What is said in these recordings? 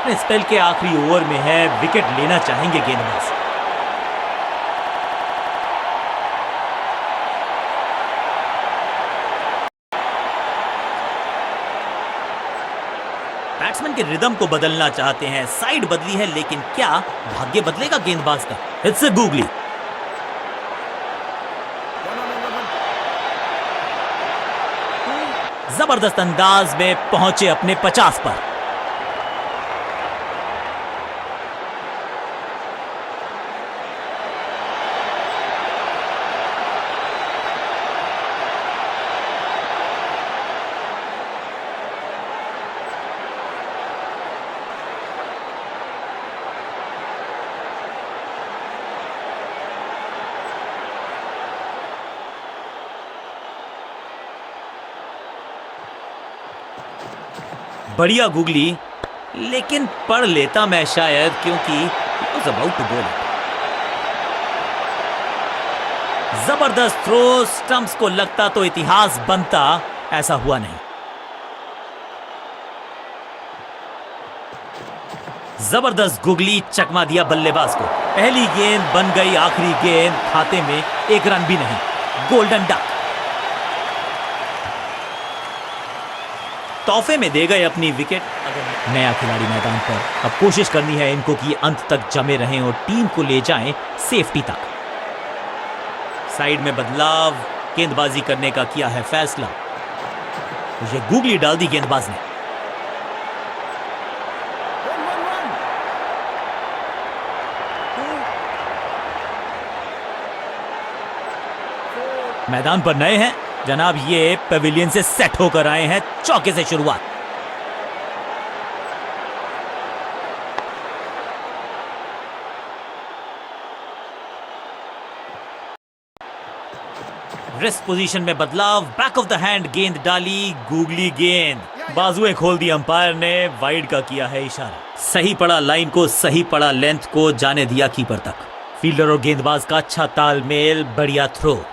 अपने स्पेल के आखिरी ओवर में है, विकेट लेना चाहेंगे गेंदबाज। बैट्समैन के रिदम को बदलना चाहते हैं, साइड बदली है, लेकिन क्या भाग्य बदलेगा गेंदबाज का? It's a googly. जबरदस्त अंदाज में पहुंचे अपने 50 पर। बढ़िया गूगली, लेकिन पढ़ लेता मैं शायद, क्योंकि was about to bowl it. जबरदस्त थ्रो, स्टंप्स को लगता तो इतिहास बनता, ऐसा हुआ नहीं। जबरदस्त गूगली, चकमा दिया बल्लेबाज को। पहली गेंद बन गई आखिरी गेंद, खाते में एक रन भी नहीं। गोल्डन डक तोहफे में दे गए अपनी विकेट। नया खिलाड़ी मैदान पर, अब कोशिश करनी है इनको कि अंत तक जमे रहें और टीम को ले जाएं सेफ्टी तक। साइड में बदलाव, गेंदबाजी करने का किया है फैसला। ये गूगली डाल दी गेंदबाज ने। मैदान पर नए हैं जनाब, ये पेविलियन से सेट होकर आए हैं। चौके से शुरुआत। रिस्ट पोजीशन में बदलाव, बैक ऑफ द हैंड गेंद डाली, गूगली गेंद, बाजुएं खोल दी अंपायर ने, वाइड का किया है इशारा। सही पड़ा लाइन को, सही पड़ा लेंथ को, जाने दिया कीपर तक। फील्डर और गेंदबाज का अच्छा तालमेल, बढ़िया थ्रो।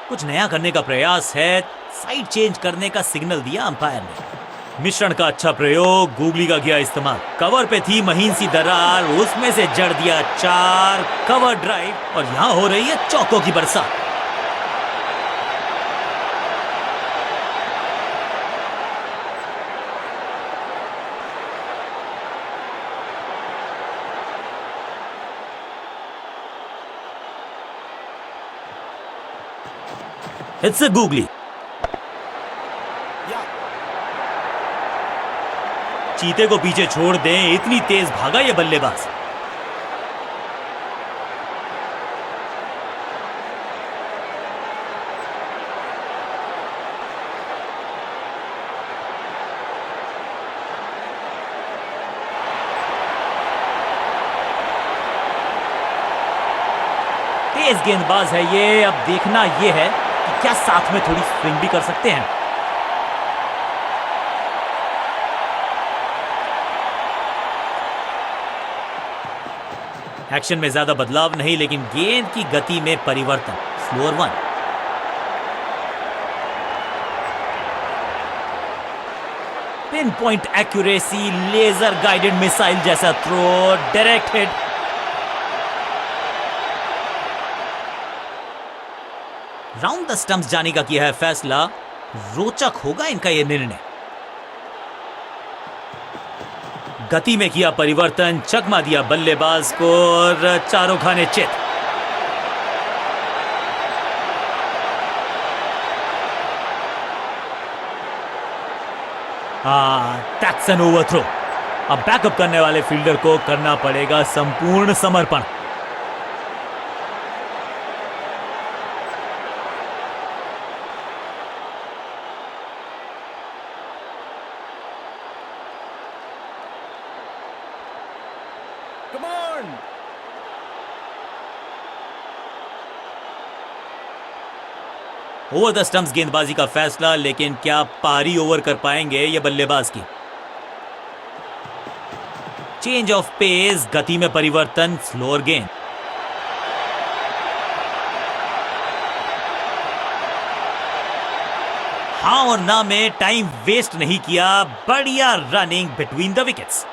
कुछ नया करने का प्रयास है, साइड चेंज करने का सिग्नल दिया अंपायर ने। मिश्रण का अच्छा प्रयोग, गूगली का किया इस्तेमाल। कवर पे थी महीन सी दरार, उसमें से जड़ दिया 4, कवर ड्राइव, और यहां हो रही है चौकों की बरसात। It's a googly. चीते को पीछे छोड़ दें, इतनी तेज भागा ये बल्लेबाज। तेज गेंदबाज है ये। अब देखना ये है कि क्या साथ में थोड़ी स्विंग भी कर सकते हैं। एक्शन में ज्यादा बदलाव नहीं, लेकिन गेंद की गति में परिवर्तन। Slower 1। Pinpoint accuracy, laser guided missile जैसा throw, direct hit. Round the stumps जाने का किया है फैसला। रोचक होगा इनका यह निर्णय। गति में किया परिवर्तन, चकमा दिया बल्लेबाज को, और चारों खाने चित। That's an overthrow. अब बैकअप करने वाले फील्डर को करना पड़ेगा संपूर्ण समर्पण। Come on! Over the stumps गेंदबाजी का फैसला, लेकिन क्या पारी ओवर कर पाएंगे ये बल्लेबाज की? चेंज ऑफ पेस, गति में परिवर्तन, स्लोअर गेंद। हाँ और ना में टाइम वेस्ट नहीं किया, बढ़िया रनिंग बिटवीन द विकेट्स।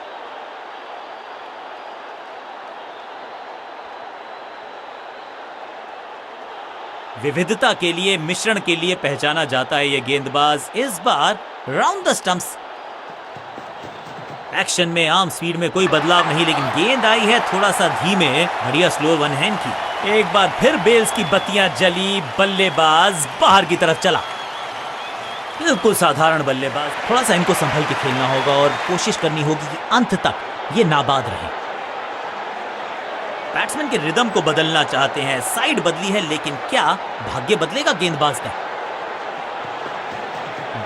विविधता के लिए, मिश्रण के लिए पहचाना जाता है ये गेंदबाज। इस बार राउंड द स्टंप्स। एक्शन में आर्म स्पीड में कोई बदलाव नहीं, लेकिन गेंद आई है थोड़ा सा धीमे। बढ़िया स्लो वन हैंड की। एक बार फिर बेल्स की बत्तियां जली, बल्लेबाज बाहर की तरफ चला। बिल्कुल साधारण बल्लेबाज। थोड़ा सा इनको संभल के खेलना होगा और कोशिश करनी होगी कि अंत तक ये नाबाद रहे। बैट्समैन के रिदम को बदलना चाहते हैं। साइड बदली है, लेकिन क्या भाग्य बदलेगा गेंदबाज का?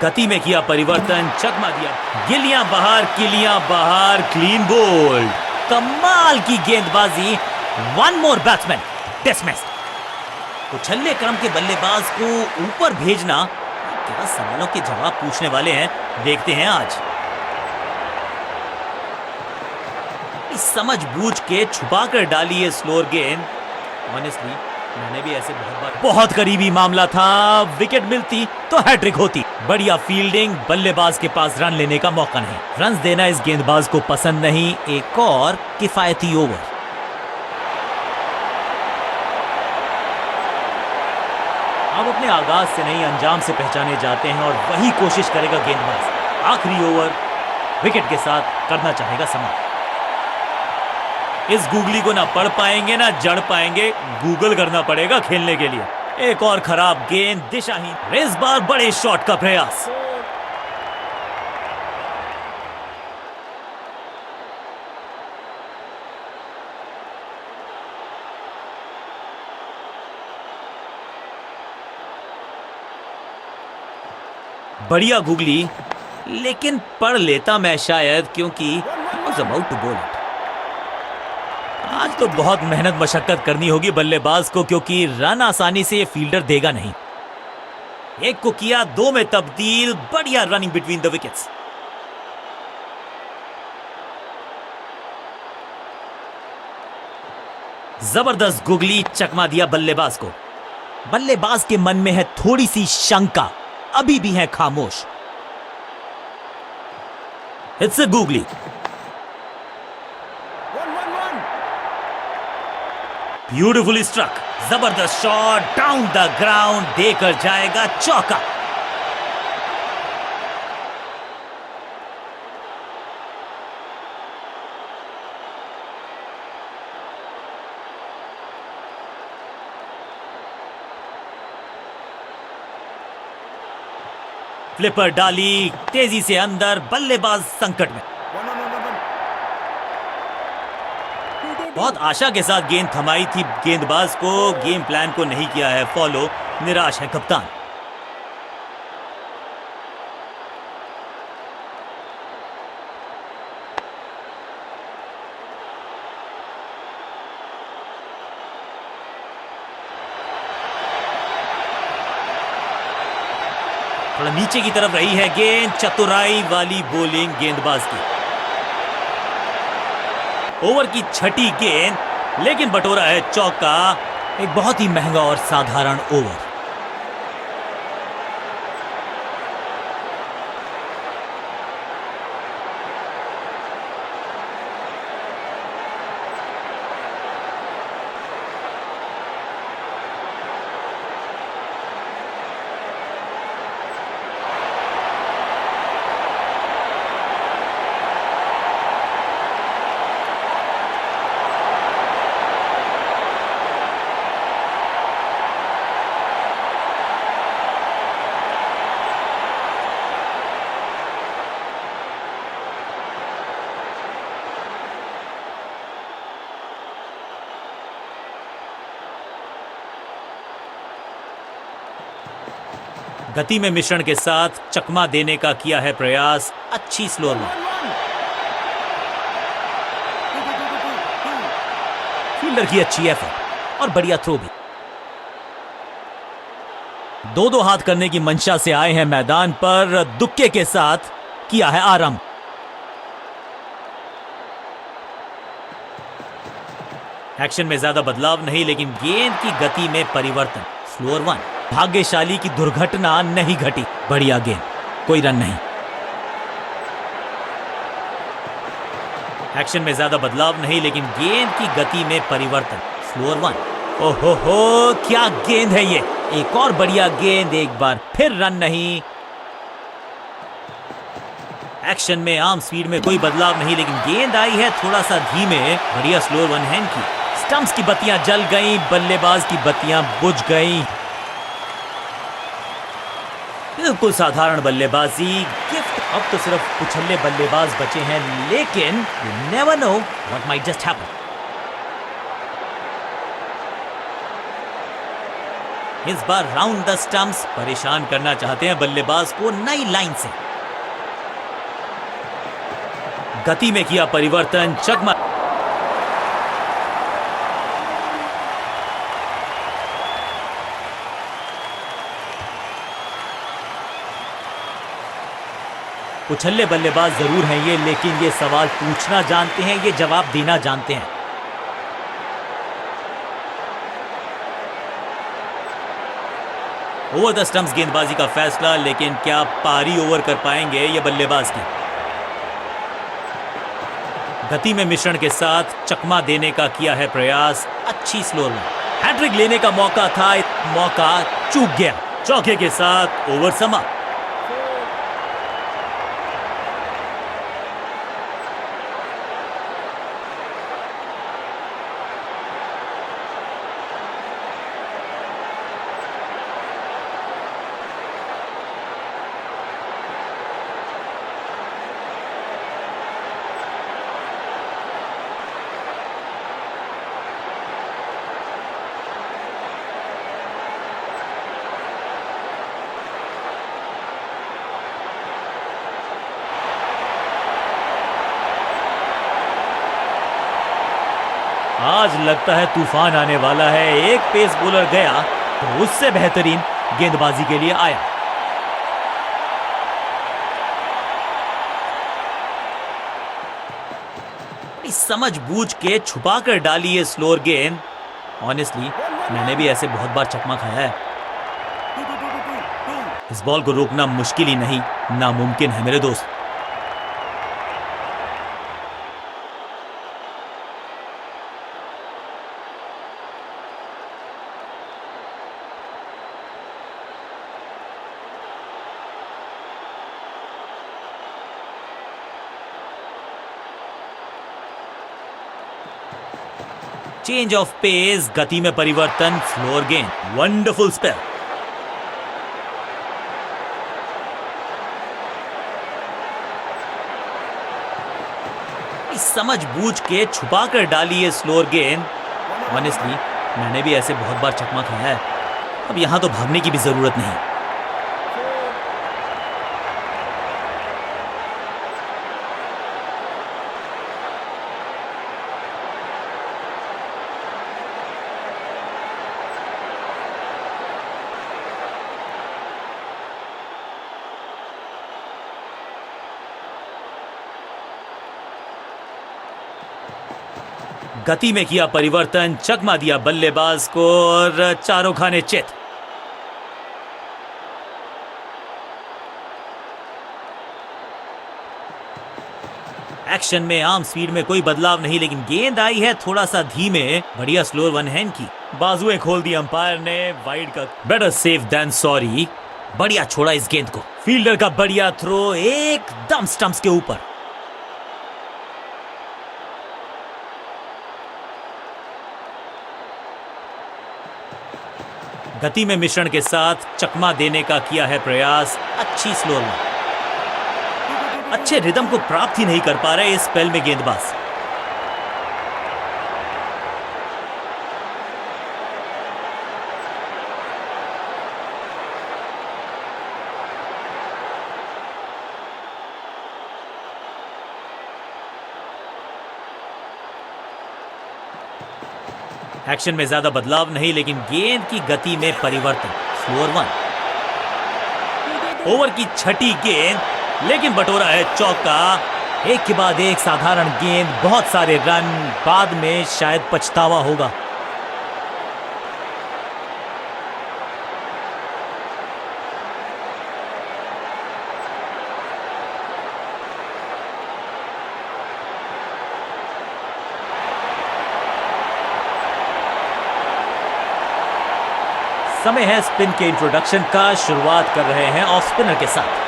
गति में किया परिवर्तन, चकमा दिया। गिलियां बाहर, किलियां बाहर, क्लीन बोल्ड। कमाल की गेंदबाजी। One more batsman dismissed. उछल्ले क्रम के बल्लेबाज को ऊपर भेजना, क्या सवालों के जवाब पूछने वाले हैं, देखते हैं आज। समझ बूझ के छुपा कर डाली है स्लोअर गेंद। ऑनेस्टली मैंने भी ऐसे बहुत करीबी मामला था। विकेट मिलती तो हैट्रिक होती। बढ़िया फील्डिंग, बल्लेबाज के पास रन लेने का मौका नहीं। रन देना इस गेंदबाज को पसंद नहीं। एक और किफायती ओवर। अब अपने आगाज से नहीं, अंजाम से पहचाने जाते हैं और वही कोशिश करेगा गेंदबाज। आखिरी ओवर विकेट के साथ करना चाहेगा समाप्त। इस गूगली को ना पढ़ पाएंगे ना जड़ पाएंगे, गूगल करना पड़ेगा खेलने के लिए। एक और खराब गेंद, दिशाहीन। इस बार बड़े शॉट का प्रयास। बढ़िया गूगली, लेकिन पढ़ लेता मैं शायद, क्योंकि I was about to bowl it। आज तो बहुत मेहनत मशक्कत करनी होगी बल्लेबाज को, क्योंकि रन आसानी से ये फील्डर देगा नहीं। एक को किया दो में तब्दील। बढ़िया रनिंग बिटवीन द विकेट्स। जबरदस्त गुगली, चकमा दिया बल्लेबाज को। बल्लेबाज के मन में है थोड़ी सी शंका, अभी भी है खामोश। It's a googly. Beautifully struck. जबरदस्त शॉट, डाउन द ग्राउंड, देकर जाएगा चौका। फ्लिपर डाली, तेजी से अंदर, बल्लेबाज संकट में। बहुत आशा के साथ गेंद थमाई थी गेंदबाज को, गेम प्लान को नहीं किया है फॉलो। निराश है कप्तान। थोड़ा नीचे की तरफ रही है गेंद। चतुराई वाली बॉलिंग गेंदबाज की। ओवर की छठी गेंद, लेकिन बटोरा है चौका। एक बहुत ही महंगा और साधारण ओवर। गति में मिश्रण के साथ चकमा देने का किया है प्रयास। अच्छी स्लोअर वन। फील्डर की अच्छी एफर्ट और बढ़िया थ्रो भी। दो दो हाथ करने की मंशा से आए हैं मैदान पर। दुक्के के साथ किया है आरंभ। एक्शन में ज्यादा बदलाव नहीं, लेकिन गेंद की गति में परिवर्तन। Slower one. भाग्यशाली की दुर्घटना नहीं घटी। बढ़िया गेंद, कोई रन नहीं। एक्शन में ज्यादा बदलाव नहीं, लेकिन गेंद की गति में परिवर्तन। Slower one. ओहो हो, क्या गेंद है ये। एक और बढ़िया गेंद, एक बार फिर रन नहीं। एक्शन में आर्म स्पीड में कोई बदलाव नहीं, लेकिन गेंद आई है थोड़ा सा धीमे। बढ़िया स्लोअर वन हैंड की। स्टंप्स की बत्तियां जल गईं, बल्लेबाज की बत्तियां बुझ गईं। बिल्कुल साधारण बल्लेबाजी। गिफ्ट। अब तो सिर्फ उछल्ले बल्लेबाज बचे हैं, लेकिन you never know what might just happen. इस बार राउंड द स्टंप्स। परेशान करना चाहते हैं बल्लेबाज को नई लाइन से। गति में किया परिवर्तन। चकमा। उछल्ले बल्लेबाज जरूर हैं ये, लेकिन ये सवाल पूछना जानते हैं, ये जवाब देना जानते हैं। ओवर द स्टंप्स गेंदबाजी का फैसला, लेकिन क्या पारी ओवर कर पाएंगे ये बल्लेबाज की। गति में मिश्रण के साथ चकमा देने का किया है प्रयास। अच्छी स्लोअर में हैट्रिक लेने का मौका था, मौका चूक गया। चौके के साथ ओवर समाप्त। आज लगता है तूफान आने वाला है। एक पेस बॉलर गया तो उससे बेहतरीन गेंदबाजी के लिए आया। समझ बूझ के छुपा कर डाली है स्लोअर गेंद। ऑनेस्टली मैंने भी ऐसे बहुत बार चकमा खाया है। इस बॉल को रोकना मुश्किल ही नहीं, नामुमकिन है मेरे दोस्त। चेंज ऑफ पेस, गति में परिवर्तन। फ्लोर गेंद, वंडरफुल स्पेल। समझ बूझ के छुपा कर डाली है स्लोअर गेंद। ऑनेस्टली मैंने भी ऐसे बहुत बार चकमा खाया है। अब यहां तो भागने की भी जरूरत नहीं। गति में किया परिवर्तन, चकमा दिया बल्लेबाज को और चारों खाने चित। एक्शन में आर्म स्पीड में कोई बदलाव नहीं, लेकिन गेंद आई है थोड़ा सा धीमे। बढ़िया स्लोअर वन हैंड की। बाजुएं खोल दी अंपायर ने। वाइड का बेटर सेफ देन सॉरी। बढ़िया छोड़ा इस गेंद को। फील्डर का बढ़िया थ्रो, एकदम स्टंप्स के ऊपर। गति में मिश्रण के साथ चकमा देने का किया है प्रयास। अच्छी स्लोअर में अच्छे रिदम को प्राप्त ही नहीं कर पा रहे इस स्पेल में गेंदबाज। एक्शन में ज्यादा बदलाव नहीं, लेकिन गेंद की गति में परिवर्तन। Slower one. ओवर की छठी गेंद, लेकिन बटोरा है चौका। एक के बाद एक साधारण गेंद, बहुत सारे रन। बाद में शायद पछतावा होगा। समय है स्पिन के इंट्रोडक्शन का। शुरुआत कर रहे हैं ऑफ स्पिनर के साथ।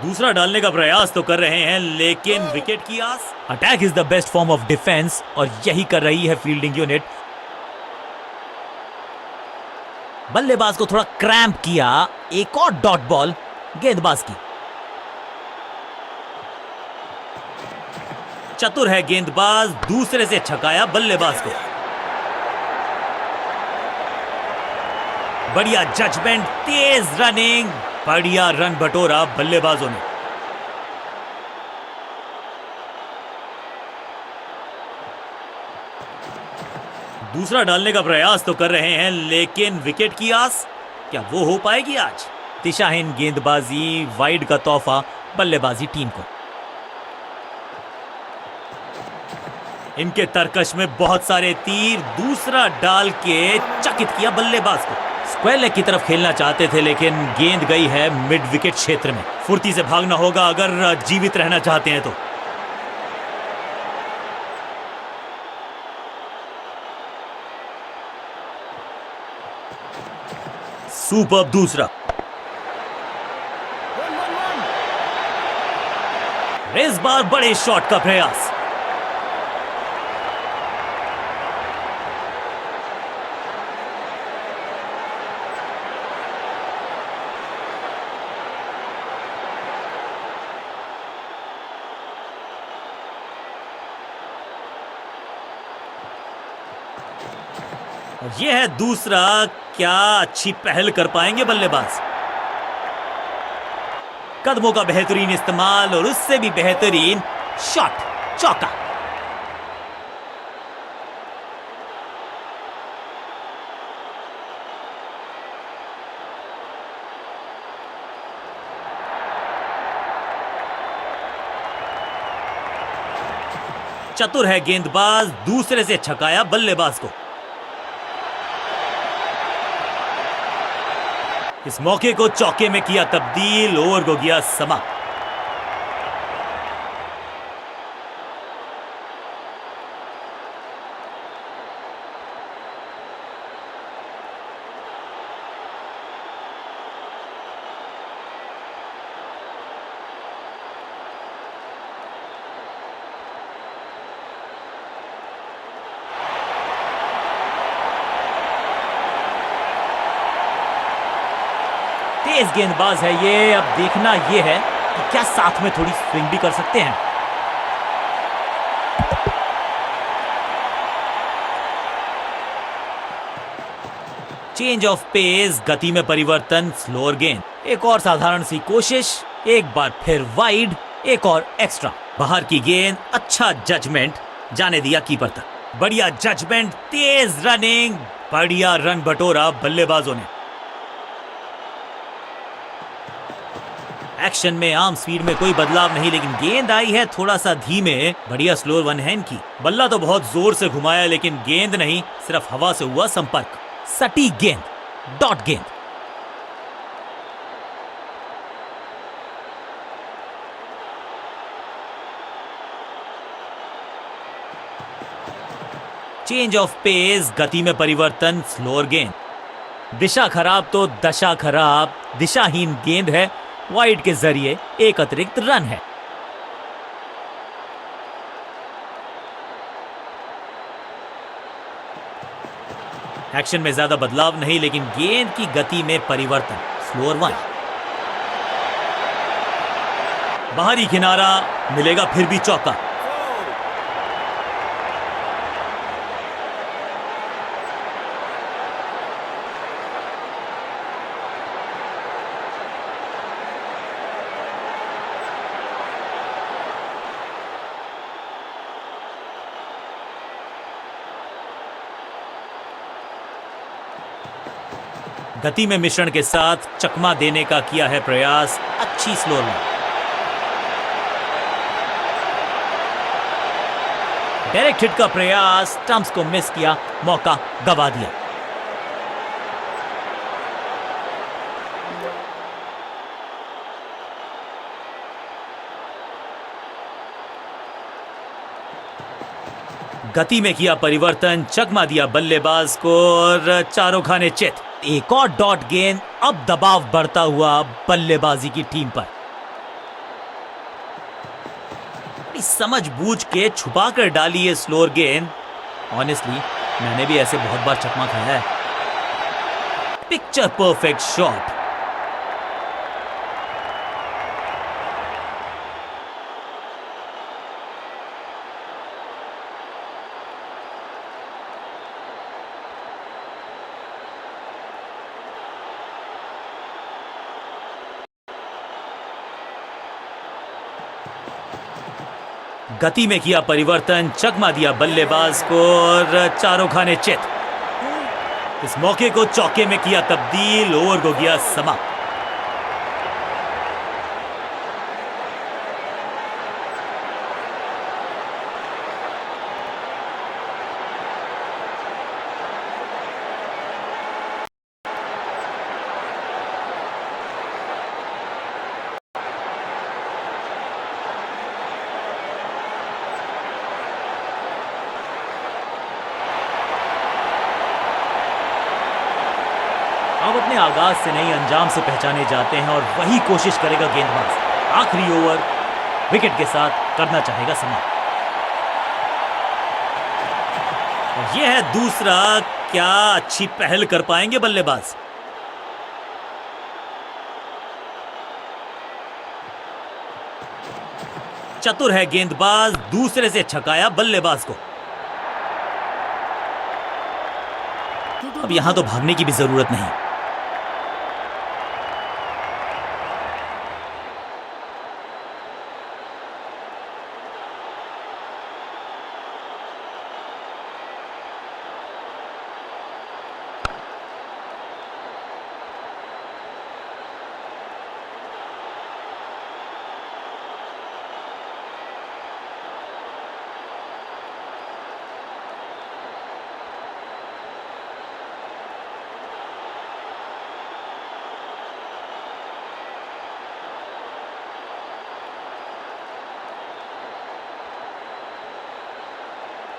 दूसरा डालने का प्रयास तो कर रहे हैं, लेकिन विकेट की आस। Attack is the best form of defence और यही कर रही है फील्डिंग यूनिट। बल्लेबाज को थोड़ा क्रैम्प किया। एक और डॉट बॉल गेंदबाज की। चतुर है गेंदबाज, दूसरे से छकाया बल्लेबाज को। बढ़िया जजमेंट, तेज रनिंग, बढ़िया रन बटोरा बल्लेबाजों ने। दूसरा डालने का प्रयास तो कर रहे हैं, लेकिन विकेट की आस, क्या वो हो पाएगी आज? दिशाहीन गेंदबाजी, वाइड का तोहफा बल्लेबाजी टीम को। इनके तरकश में बहुत सारे तीर। दूसरा डाल के चकित किया बल्लेबाज को। स्क्वायर लेग की तरफ खेलना चाहते थे, लेकिन गेंद गई है मिड विकेट क्षेत्र में। फुर्ती से भागना होगा अगर जीवित रहना चाहते हैं तो। सुपर दूसरा। 1-1-1. इस बार बड़े शॉट का प्रयास। और यह है दूसरा। क्या अच्छी पहल कर पाएंगे बल्लेबाज। कदमों का बेहतरीन इस्तेमाल और उससे भी बेहतरीन शॉट, चौका। चतुर है गेंदबाज, दूसरे से छकाया बल्लेबाज को। इस मौके को चौके में किया तब्दील। ओवर को किया समाप्त। तेज गेंदबाज है ये। अब देखना यह है कि क्या साथ में थोड़ी स्विंग भी कर सकते हैं। चेंज ऑफ पेस, गति में परिवर्तन, स्लोअर गेंद। एक और साधारण सी कोशिश, एक बार फिर वाइड, एक और एक्स्ट्रा। बाहर की गेंद, अच्छा जजमेंट, जाने दिया कीपर तक। बढ़िया जजमेंट, तेज रनिंग, बढ़िया रन बटोरा बल्लेबाजों ने। एक्शन में आम स्पीड में कोई बदलाव नहीं, लेकिन गेंद आई है थोड़ा सा धीमे। बढ़िया स्लोअर वन हैंड की। बल्ला तो बहुत जोर से घुमाया, लेकिन गेंद नहीं, सिर्फ हवा से हुआ संपर्क। सटीक गेंद, डॉट गेंद। चेंज ऑफ पेस, गति में परिवर्तन, स्लोअर गेंद। दिशा खराब तो दशा खराब। दिशाहीन गेंद है, वाइड के जरिए एक अतिरिक्त रन है। एक्शन में ज्यादा बदलाव नहीं, लेकिन गेंद की गति में परिवर्तन, स्लोअर वन। बाहरी किनारा, मिलेगा फिर भी चौका। गति में मिश्रण के साथ चकमा देने का किया है प्रयास। अच्छी स्लोअर लाइन। डायरेक्ट हिट का प्रयास, स्टंप्स को मिस किया, मौका गवा दिया। गति में किया परिवर्तन, चकमा दिया बल्लेबाज को और चारों खाने चित। एक और डॉट गेंद, अब दबाव बढ़ता हुआ बल्लेबाजी की टीम पर। समझबूझ के छुपा कर डाली ये स्लोअर गेंद। ऑनेस्टली मैंने भी ऐसे बहुत बार चकमा खाया है। Picture perfect shot. गति में किया परिवर्तन, चकमा दिया बल्लेबाज को और चारों खाने चित। इस मौके को चौके में किया तब्दील, ओवर को किया समाप्त। अब अपने आगाज से नहीं अंजाम से पहचाने जाते हैं और वही कोशिश करेगा गेंदबाज। आखिरी ओवर विकेट के साथ करना चाहेगा समाप्त। और यह है दूसरा। क्या अच्छी पहल कर पाएंगे बल्लेबाज। चतुर है गेंदबाज, दूसरे से छकाया बल्लेबाज को। अब यहां तो भागने की भी जरूरत नहीं।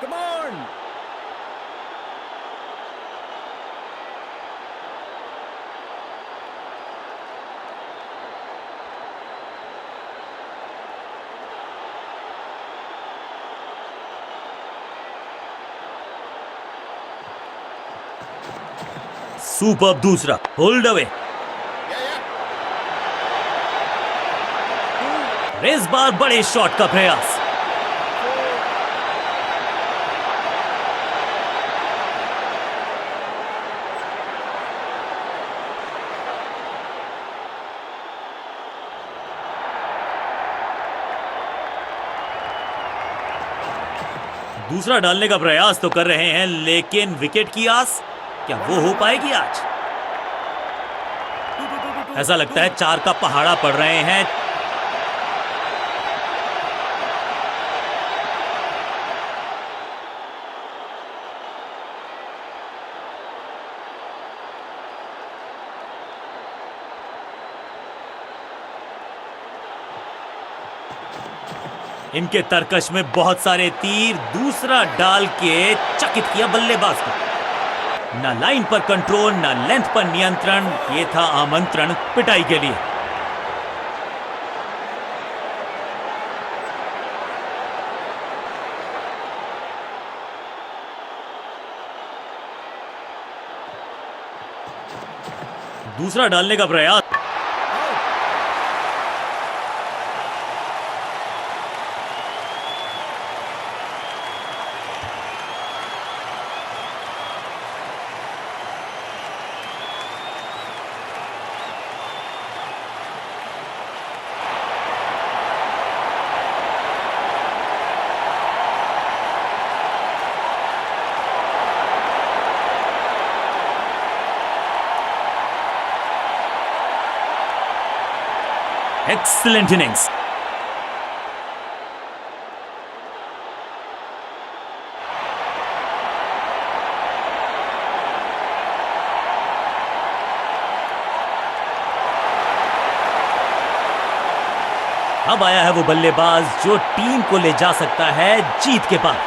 Come on! सुपर दूसरा होल्ड अवे। इस बार बड़े शॉट का प्रयास। दूसरा डालने का प्रयास तो कर रहे हैं, लेकिन विकेट की आस क्या वो हो पाएगी आज? ऐसा लगता है 4 का पहाड़ा पड़ रहे हैं। इनके तरकश में बहुत सारे तीर। दूसरा डाल के चकित किया बल्लेबाज को। ना लाइन पर कंट्रोल, ना लेंथ पर नियंत्रण। ये था आमंत्रण पिटाई के लिए। दूसरा डालने का प्रयास। Excellent innings. अब आया है वो बल्लेबाज जो टीम को ले जा सकता है जीत के पार।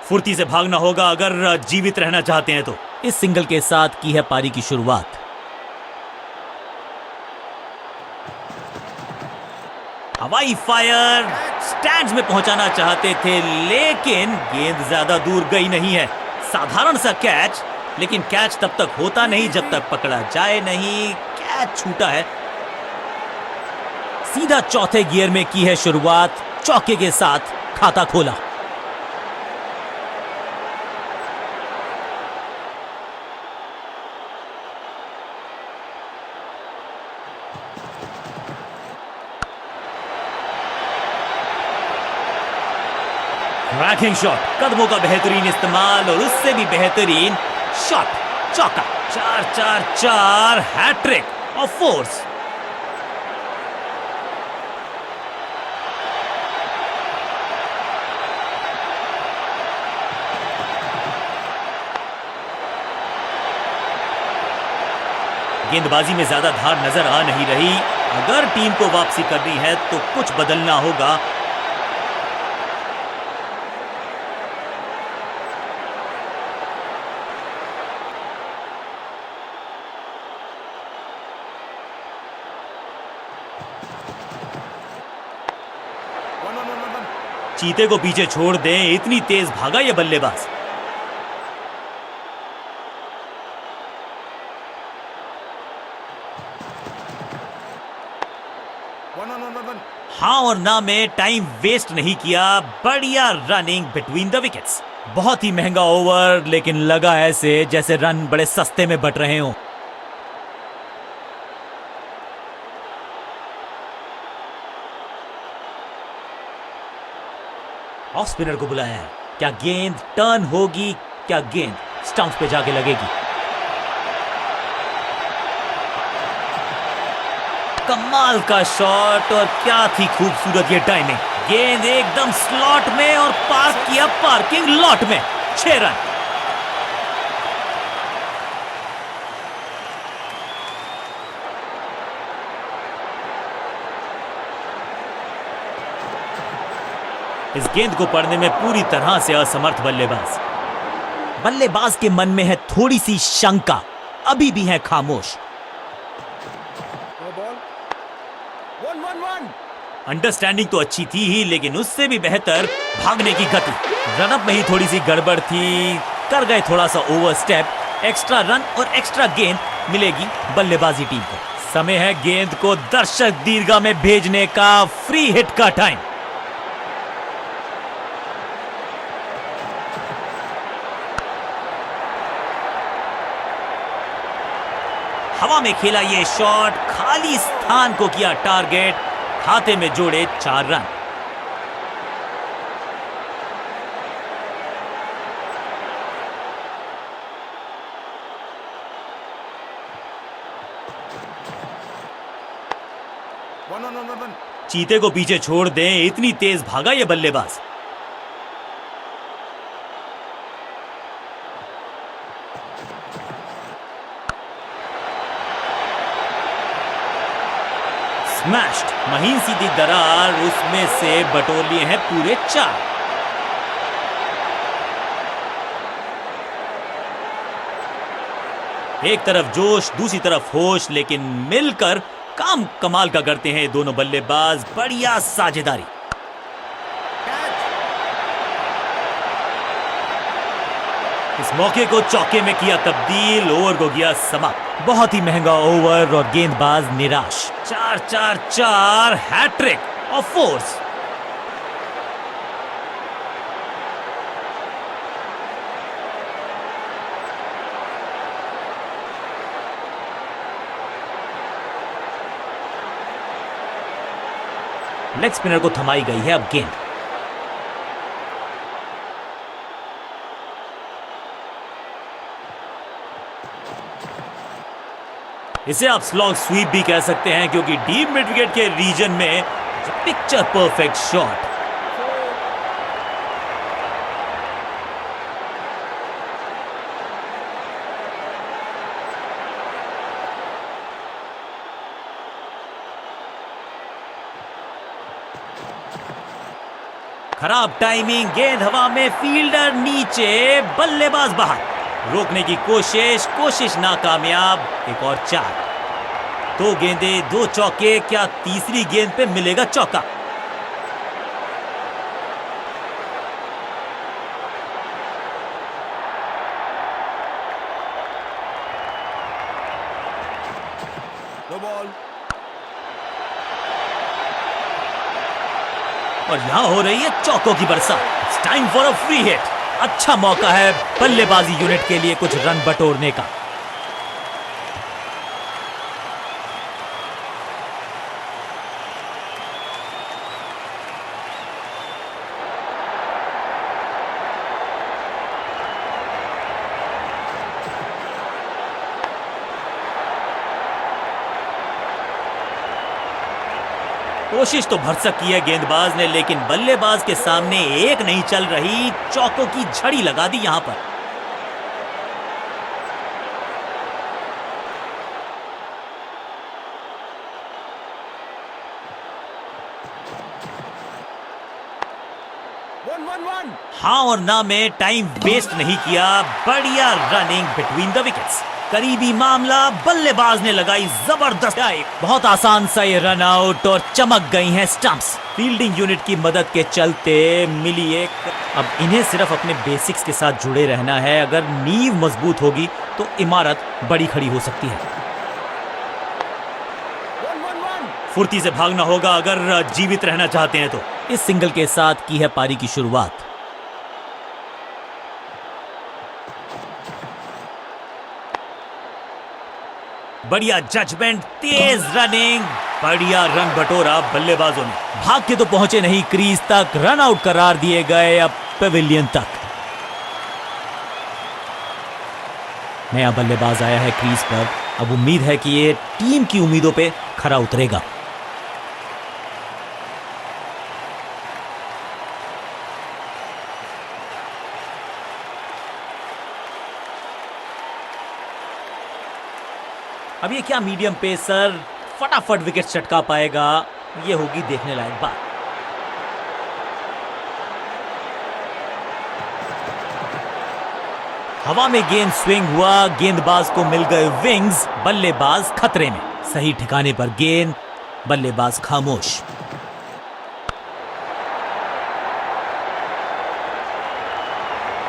फुर्ती से भागना होगा अगर जीवित रहना चाहते हैं तो। इस सिंगल के साथ की है पारी की शुरुआत। हवाई फायर, स्टैंड्स में पहुंचाना चाहते थे लेकिन गेंद ज्यादा दूर गई नहीं है। साधारण सा कैच, लेकिन कैच तब तक होता नहीं जब तक पकड़ा जाए नहीं। कैच छूटा है। सीधा चौथे गियर में की है शुरुआत, चौके के साथ खाता खोला। क्रैकिंग शॉट, कदमों का बेहतरीन इस्तेमाल और उससे भी बेहतरीन शॉट, चौका। 4-4-4 हैट्रिक ऑफ फोर्स। गेंदबाजी में ज्यादा धार नजर आ नहीं रही। अगर टीम को वापसी करनी है तो कुछ बदलना होगा। चीते को पीछे छोड़ दें, इतनी तेज भागा ये बल्लेबाज। हाँ और ना में टाइम वेस्ट नहीं किया। बढ़िया रनिंग बिटवीन द विकेट्स। बहुत ही महंगा ओवर, लेकिन लगा ऐसे जैसे रन बड़े सस्ते में बट रहे हों। ऑफ स्पिनर को बुलाया है। क्या गेंद टर्न होगी? क्या गेंद स्टंप पे जाके लगेगी? कमाल का शॉट और क्या थी खूबसूरत ये टाइमिंग। गेंद एकदम स्लॉट में और पार्क किया पार्किंग लॉट में। 6 रन। इस गेंद को पढ़ने में पूरी तरह से असमर्थ बल्लेबाज। बल्लेबाज के मन में है थोड़ी सी शंका, अभी भी है खामोश। अंडरस्टैंडिंग तो अच्छी थी ही, लेकिन उससे भी बेहतर भागने की गति। रनअप में ही थोड़ी सी गड़बड़ थी, कर गए थोड़ा सा ओवर स्टेप। एक्स्ट्रा रन और एक्स्ट्रा गेंद मिलेगी बल्लेबाजी टीम को। समय है गेंद को दर्शक दीर्घा में भेजने का। फ्री हिट का टाइम। हवा में खेला ये शॉट, खाली स्थान को किया टारगेट। खाते में जोड़े 4 रन। चीते को पीछे छोड़ दें, इतनी तेज भागा ये बल्लेबाज। स्मैश्ड, महीन सीधी दरार, उसमें से बटोर लिए हैं पूरे 4। एक तरफ जोश, दूसरी तरफ होश, लेकिन मिलकर काम कमाल का करते हैं दोनों बल्लेबाज। बढ़िया साझेदारी। इस मौके को चौके में किया तब्दील। ओवर को किया समाप्त। बहुत ही महंगा ओवर और गेंदबाज निराश। 4-4-4 hattrick of fours. Leg spinner को थमाई गई है अब गेंद। इसे आप स्लॉग स्वीप भी कह सकते हैं, क्योंकि डीप मिड विकेट के रीजन में पिक्चर परफेक्ट शॉट। खराब टाइमिंग, गेंद हवा में, फील्डर नीचे, बल्लेबाज बाहर। रोकने की कोशिश नाकामयाब। एक और 4। 2 गेंदें, 2 चौके। क्या तीसरी गेंद पे मिलेगा चौका? No ball. और यहां हो रही है चौकों की बरसात। It's time for a free hit. अच्छा मौका है बल्लेबाजी यूनिट के लिए कुछ रन बटोरने का। कोशिश तो भरसक की है गेंदबाज ने, लेकिन बल्लेबाज के सामने एक नहीं चल रही। चौकों की झड़ी लगा दी यहां पर। One. हाँ और ना में टाइम वेस्ट नहीं किया। बढ़िया रनिंग बिटवीन द विकेट्स। करीबी मामला, बल्लेबाज ने लगाई जबरदस्त डाइव। बहुत आसान सा ये रन आउट और चमक गई हैं स्टंप्स। फील्डिंग यूनिट की मदद के चलते मिली एक। अब इन्हें सिर्फ अपने बेसिक्स के साथ जुड़े रहना है। अगर नींव मजबूत होगी तो इमारत बड़ी खड़ी हो सकती है। One. फुर्ती से भागना होगा अगर जीवित रहना चाहते हैं तो। इस सिंगल के साथ की है पारी की शुरुआत। बढ़िया जजमेंट, तेज रनिंग, बढ़िया रन बटोरा बल्लेबाजों ने। भाग के तो पहुंचे नहीं क्रीज तक, रन आउट करार दिए गए अब पेविलियन तक। नया बल्लेबाज आया है क्रीज पर। अब उम्मीद है कि ये टीम की उम्मीदों पे खरा उतरेगा। अब ये क्या मीडियम पेसर फटाफट विकेट चटका पाएगा? ये होगी देखने लायक बात। हवा में गेंद स्विंग हुआ, गेंदबाज को मिल गए विंग्स। बल्लेबाज खतरे में। सही ठिकाने पर गेंद, बल्लेबाज खामोश।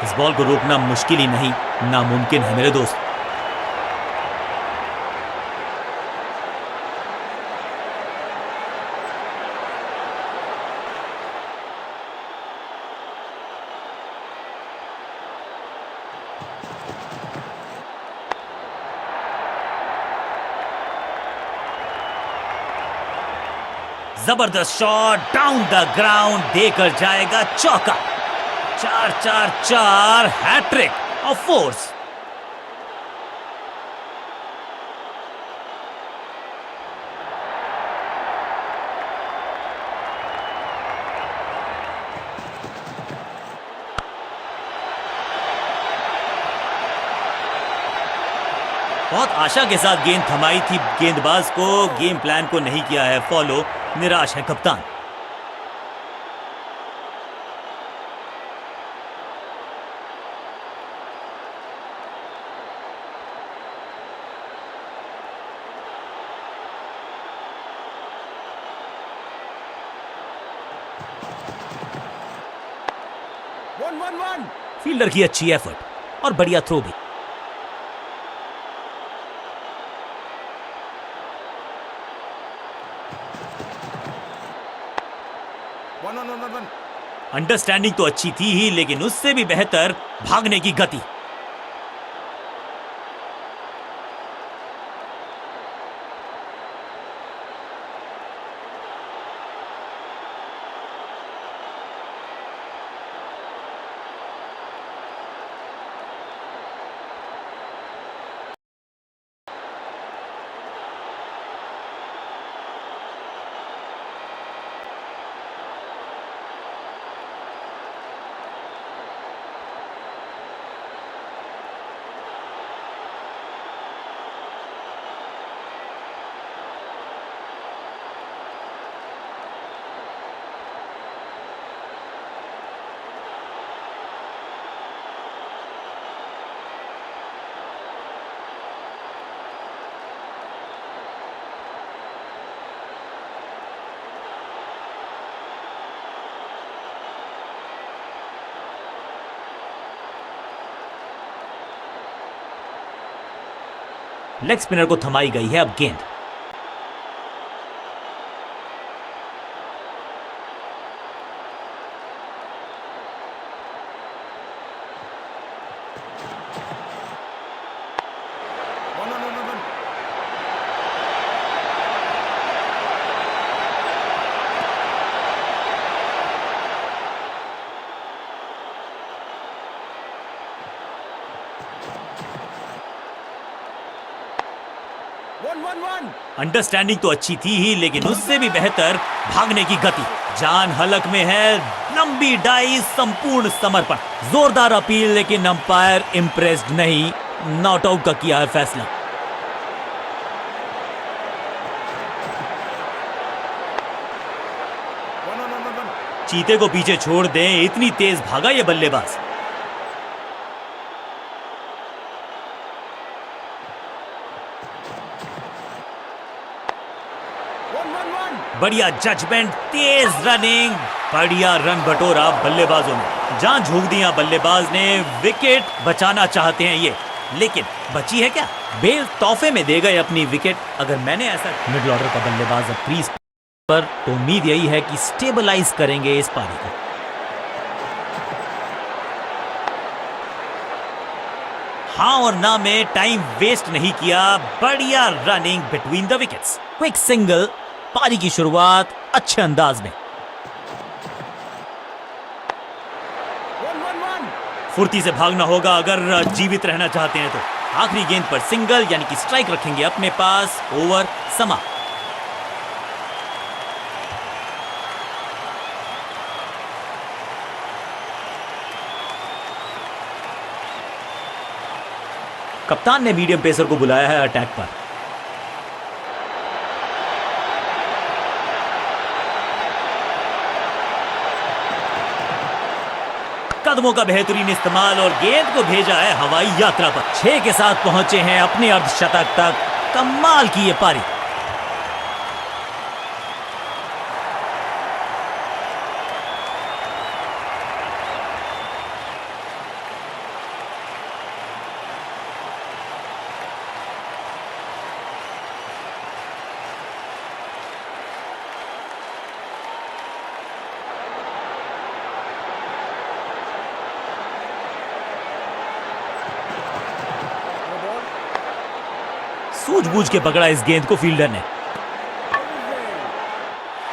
इस बॉल को रोकना मुश्किल ही नहीं, नामुमकिन है मेरे दोस्त। जबरदस्त शॉट डाउन द ग्राउंड, देकर जाएगा चौका। 4 हैट्रिक ऑफ फोर्स। बहुत आशा के साथ गेंद थमाई थी गेंदबाज को, गेम प्लान को नहीं किया है फॉलो। निराश है कप्तान। One. फील्डर की अच्छी एफर्ट और बढ़िया थ्रो भी। One. अंडरस्टैंडिंग तो अच्छी थी ही, लेकिन उससे भी बेहतर भागने की गति। लेग स्पिनर को थमाई गई है अब गेंद। One, one, one, one, one. One, one, one. Understanding तो अच्छी थी ही, लेकिन उससे भी बेहतर भागने की गति। जान हलक में है, लंबी डाई, संपूर्ण समर्पण, जोरदार अपील, लेकिन अंपायर इंप्रेस्ड नहीं, नॉट आउट का किया है फैसला। One, one, one, one, one. चीते को पीछे छोड़ दें, इतनी तेज भागा ये बल्लेबाज। One, one, one. बढ़िया जजमेंट, तेज रनिंग, बढ़िया रन बटोरा बल्लेबाजों ने। जान झोंक दिया बल्लेबाज ने, विकेट बचाना चाहते हैं ये, लेकिन बची है क्या? बेल तोहफे में दे गए अपनी विकेट। अगर मैंने ऐसा मिडिल ऑर्डर का बल्लेबाज अब क्रीज पर, तो उम्मीद यही है कि स्टेबलाइज करेंगे इस पारी को। हाँ और ना में टाइम वेस्ट नहीं किया, बढ़िया running between the wickets, quick single, पारी की शुरुआत अच्छे अंदाज में। One, one, one. फुर्ती से भागना होगा अगर जीवित रहना चाहते हैं तो। आखिरी गेंद पर सिंगल यानी कि स्ट्राइक रखेंगे अपने पास। ओवर समाप्त। कप्तान ने मीडियम पेसर को बुलाया है अटैक पर। कदमों का बेहतरीन इस्तेमाल और गेंद को भेजा है हवाई यात्रा पर। 6 के साथ पहुंचे हैं अपने अर्धशतक तक। कमाल की ये पारी। No ball. सूझबूझ के पकड़ा इस गेंद को फील्डर ने।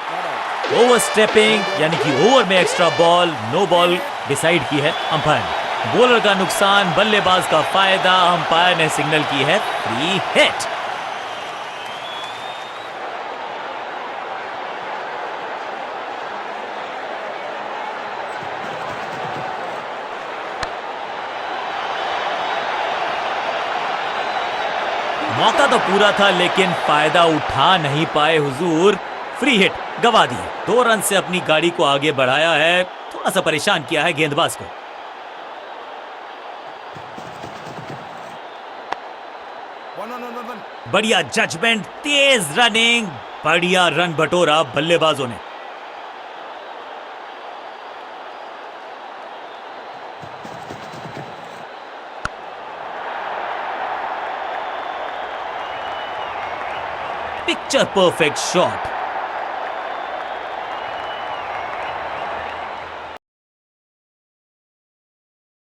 Not out. ओवर स्टेपिंग यानी कि ओवर में extra ball, no ball decide की है अंपायर ने। बॉलर का नुकसान, बल्लेबाज का फायदा। अंपायर ने सिग्नल की है फ्री हिट। मौका तो पूरा था, लेकिन फायदा उठा नहीं पाए हुजूर। फ्री हिट गवा दी है। 2 रन से अपनी गाड़ी को आगे बढ़ाया है, थोड़ा सा परेशान किया है गेंदबाज को। One, one, one, one, one. बढ़िया जजमेंट, तेज रनिंग, बढ़िया रन बटोरा बल्लेबाजों ने। Picture perfect shot.